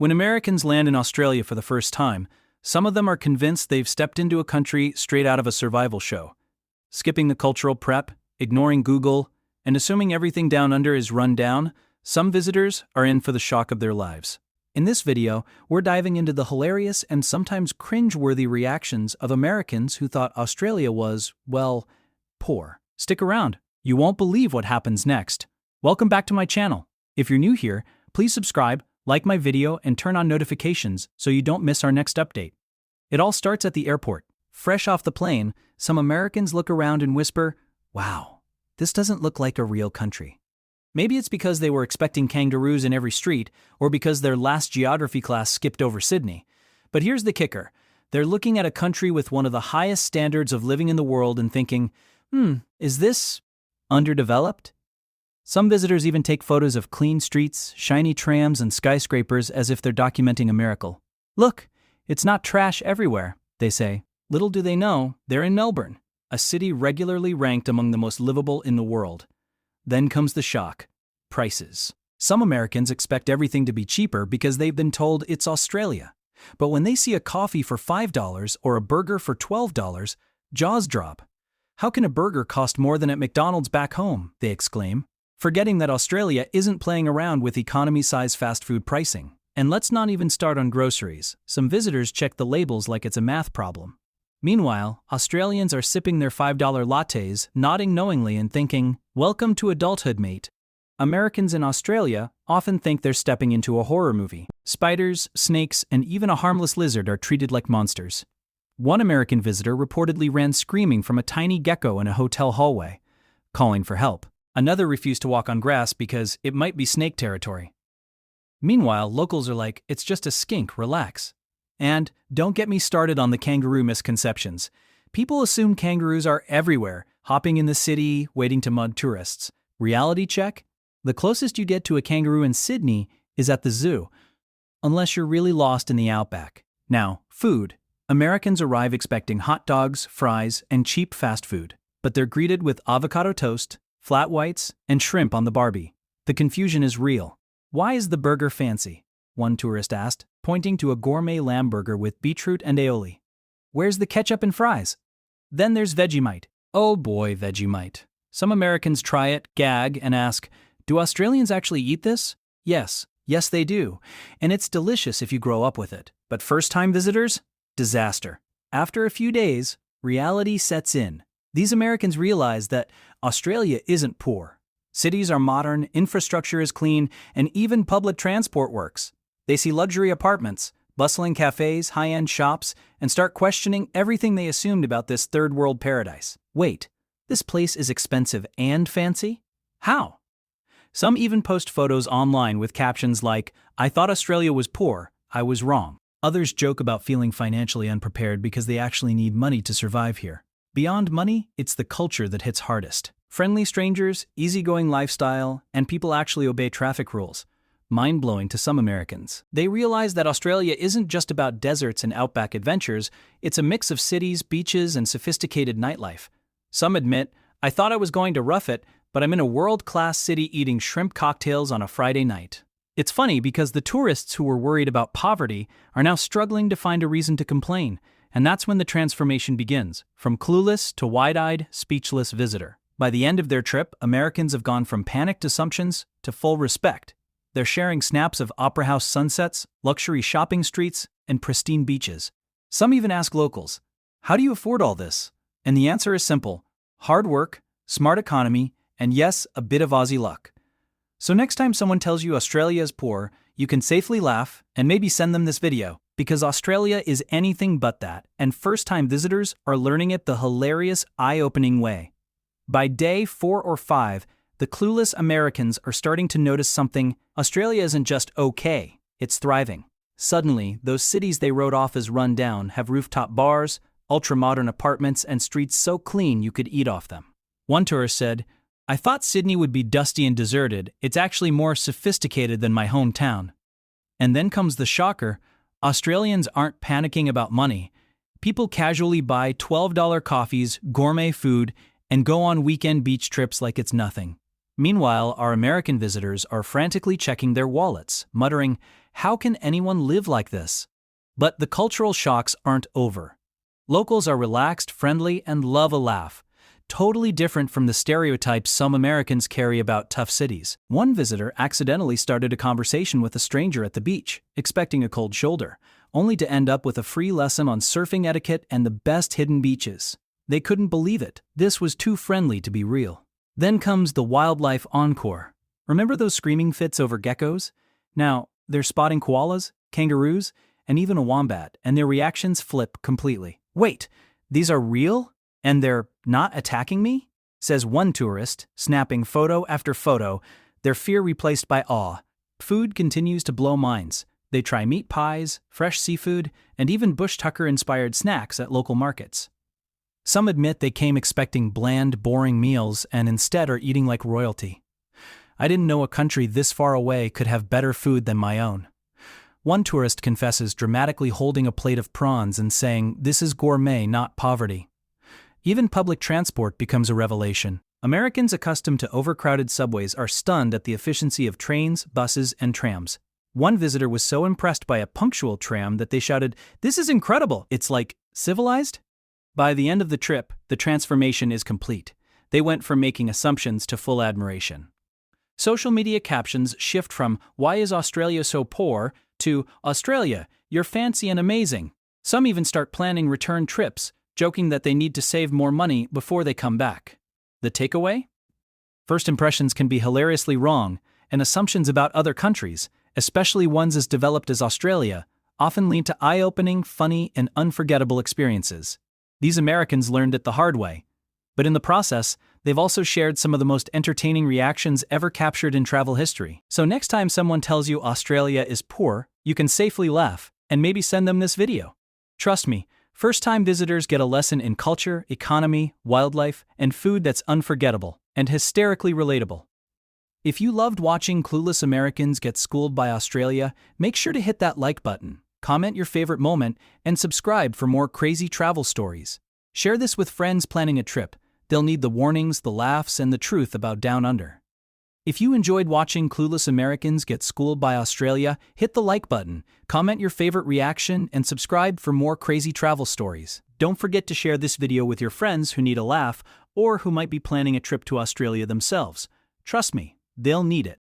When Americans land in Australia for the first time, some of them are convinced they've stepped into a country straight out of a survival show. Skipping the cultural prep, ignoring Google, and assuming everything down under is run down, some visitors are in for the shock of their lives. In this video, we're diving into the hilarious and sometimes cringe-worthy reactions of Americans who thought Australia was, well, poor. Stick around. You won't believe what happens next. Welcome back to my channel. If you're new here, please subscribe, like my video, and turn on notifications so you don't miss our next update. It all starts at the airport. Fresh off the plane, some Americans look around and whisper, "Wow, this doesn't look like a real country." Maybe it's because they were expecting kangaroos in every street, or because their last geography class skipped over Sydney. But here's the kicker. They're looking at a country with one of the highest standards of living in the world and thinking, is this underdeveloped? Some visitors even take photos of clean streets, shiny trams, and skyscrapers as if they're documenting a miracle. "Look, it's not trash everywhere," they say. Little do they know, they're in Melbourne, a city regularly ranked among the most livable in the world. Then comes the shock. Prices. Some Americans expect everything to be cheaper because they've been told it's Australia. But when they see a coffee for $5 or a burger for $12, jaws drop. "How can a burger cost more than at McDonald's back home?" they exclaim, forgetting that Australia isn't playing around with economy-size fast food pricing. And let's not even start on groceries. Some visitors check the labels like it's a math problem. Meanwhile, Australians are sipping their $5 lattes, nodding knowingly and thinking, "Welcome to adulthood, mate." Americans in Australia often think they're stepping into a horror movie. Spiders, snakes, and even a harmless lizard are treated like monsters. One American visitor reportedly ran screaming from a tiny gecko in a hotel hallway, calling for help. Another refused to walk on grass because it might be snake territory. Meanwhile, locals are like, "It's just a skink, relax." And don't get me started on the kangaroo misconceptions. People assume kangaroos are everywhere, hopping in the city, waiting to mud tourists. Reality check? The closest you get to a kangaroo in Sydney is at the zoo, unless you're really lost in the outback. Now, food. Americans arrive expecting hot dogs, fries, and cheap fast food. But they're greeted with avocado toast, flat whites, and shrimp on the barbie. The confusion is real. "Why is the burger fancy?" one tourist asked, pointing to a gourmet lamb burger with beetroot and aioli. "Where's the ketchup and fries?" Then there's Vegemite. Oh boy, Vegemite. Some Americans try it, gag, and ask, "Do Australians actually eat this?" Yes they do. And it's delicious if you grow up with it. But first-time visitors? Disaster. After a few days, reality sets in. These Americans realize that Australia isn't poor. Cities are modern, infrastructure is clean, and even public transport works. They see luxury apartments, bustling cafes, high-end shops, and start questioning everything they assumed about this third-world paradise. Wait, this place is expensive and fancy? How? Some even post photos online with captions like, "I thought Australia was poor, I was wrong." Others joke about feeling financially unprepared because they actually need money to survive here. Beyond money, it's the culture that hits hardest. Friendly strangers, easygoing lifestyle, and people actually obey traffic rules. Mind-blowing to some Americans. They realize that Australia isn't just about deserts and outback adventures, it's a mix of cities, beaches, and sophisticated nightlife. Some admit, "I thought I was going to rough it, but I'm in a world-class city eating shrimp cocktails on a Friday night." It's funny because the tourists who were worried about poverty are now struggling to find a reason to complain, and that's when the transformation begins, from clueless to wide-eyed, speechless visitor. By the end of their trip, Americans have gone from panicked assumptions to full respect. They're sharing snaps of opera house sunsets, luxury shopping streets, and pristine beaches. Some even ask locals, "How do you afford all this?" And the answer is simple: hard work, smart economy, and yes, a bit of Aussie luck. So next time someone tells you Australia is poor, you can safely laugh and maybe send them this video, because Australia is anything but that, and first-time visitors are learning it the hilarious, eye-opening way. By day 4 or 5, the clueless Americans are starting to notice something. Australia isn't just okay, it's thriving. Suddenly, those cities they wrote off as run down have rooftop bars, ultra-modern apartments, and streets so clean you could eat off them. One tourist said, "I thought Sydney would be dusty and deserted. It's actually more sophisticated than my hometown." And then comes the shocker. Australians aren't panicking about money. People casually buy $12 coffees, gourmet food, and go on weekend beach trips like it's nothing. Meanwhile, our American visitors are frantically checking their wallets, muttering, How can anyone live like this? But the cultural shocks aren't over. Locals are relaxed, friendly, and love a laugh. Totally different from the stereotypes some Americans carry about tough cities. One visitor accidentally started a conversation with a stranger at the beach, expecting a cold shoulder, only to end up with a free lesson on surfing etiquette and the best hidden beaches. They couldn't believe it. This was too friendly to be real. Then comes the wildlife encore. Remember those screaming fits over geckos? Now, they're spotting koalas, kangaroos, and even a wombat, and their reactions flip completely. Wait, these are real? And they're not attacking me? Says one tourist, snapping photo after photo, their fear replaced by awe. Food continues to blow minds. They try meat pies, fresh seafood, and even bush tucker-inspired snacks at local markets. Some admit they came expecting bland, boring meals and instead are eating like royalty. I didn't know a country this far away could have better food than my own. One tourist confesses dramatically holding a plate of prawns and saying, "This is gourmet, not poverty." Even public transport becomes a revelation. Americans accustomed to overcrowded subways are stunned at the efficiency of trains, buses, and trams. One visitor was so impressed by a punctual tram that they shouted, "This is incredible! It's like civilized?" By the end of the trip, the transformation is complete. They went from making assumptions to full admiration. Social media captions shift from "Why is Australia so poor?" to "Australia, you're fancy and amazing." Some even start planning return trips, joking that they need to save more money before they come back. The takeaway? First impressions can be hilariously wrong, and assumptions about other countries, especially ones as developed as Australia, often lead to eye-opening, funny, and unforgettable experiences. These Americans learned it the hard way. But in the process, they've also shared some of the most entertaining reactions ever captured in travel history. So next time someone tells you Australia is poor, you can safely laugh, and maybe send them this video. Trust me, first-time visitors get a lesson in culture, economy, wildlife, and food that's unforgettable and hysterically relatable. If you loved watching Clueless Americans Get Schooled by Australia, make sure to hit that like button, comment your favorite moment, and subscribe for more crazy travel stories. Share this with friends planning a trip. They'll need the warnings, the laughs, and the truth about Down Under. If you enjoyed watching Clueless Americans Get Schooled by Australia, hit the like button, comment your favorite reaction, and subscribe for more crazy travel stories. Don't forget to share this video with your friends who need a laugh or who might be planning a trip to Australia themselves. Trust me, they'll need it.